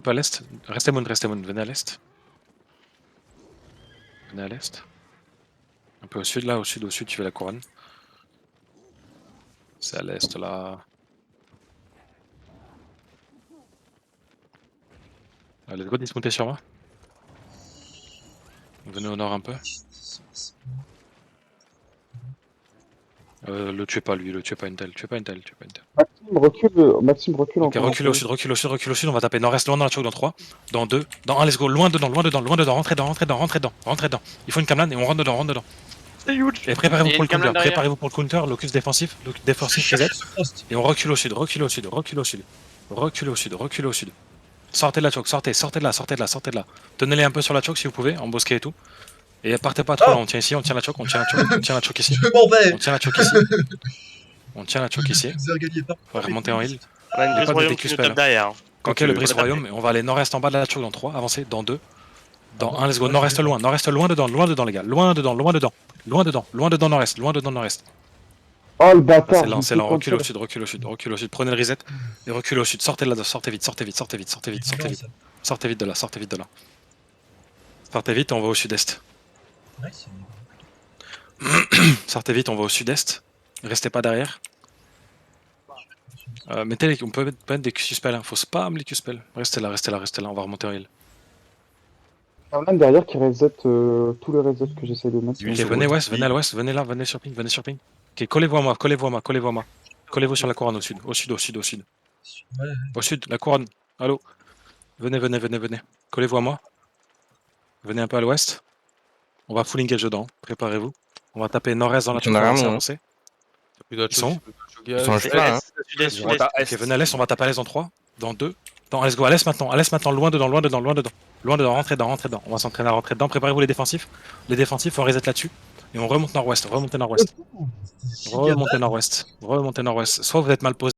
Pas à l'est. Restez moon, venez à l'est. Venez à l'est. Un peu au sud là, au sud, tu fais la couronne. C'est à l'est là. Let's go dismonter sur moi. Venez au nord un peu. Le tuez pas lui, le tuez pas Intel, tuez pas Intel. Maxime recule Ok, encore. recule au sud, on va taper nord-est loin dans la choke dans 3, dans 2, dans 1, let's go, loin dedans, rentrez dedans. Il faut une camelane et on rentre dedans. C'est huge. Et préparez-vous pour le counter, locus défensif, reset. Et on recule au sud. Sortez de la choke, sortez de là. Tenez-les un peu sur la choke si vous pouvez, embosquez et tout. Et partez pas trop là, on tient ici, on tient la choke ici. Je m'en vais. On tient la choke ici. On va remonter en heal. On a une pas brise de royaume DQ qui nous spell. tape derrière. Ok, le brise royaume, et on va aller nord-est en bas de la choke dans 3, avancez, dans 2, dans 1, let's go, nord-est loin dedans les gars, loin dedans nord-est. Oh le bâtard. C'est lent, recule au sud, prenez le reset, et reculez au sud, sortez de là, sortez vite de là. Sortez vite, on va au sud-est. Sortez vite, on va au sud-est, restez pas derrière. On peut mettre des Q-spells, hein. Faut spam les Q-spells. Restez là, on va remonter en heal. Il y en a un derrière qui reset tous les resets que j'essaie de mettre. Ok, venez à l'ouest, venez sur ping. Ok, collez-vous à moi. Collez-vous sur la couronne au sud. Au sud, la couronne. Allô. Venez. Collez-vous à moi. Venez un peu à l'ouest. On va full engage dedans. Préparez-vous. On va taper nord-est dans la choke. Avancez. Ils sont Ok, venez à l'est, on va taper à l'est dans 3, dans 2, dans let's go, à l'est maintenant, loin dedans. Rentrez dedans. On va s'entraîner à rentrer dedans. Préparez-vous les défensifs, on reset là-dessus. Et on remonte nord-ouest. Remontez nord-ouest. Soit vous êtes mal posé.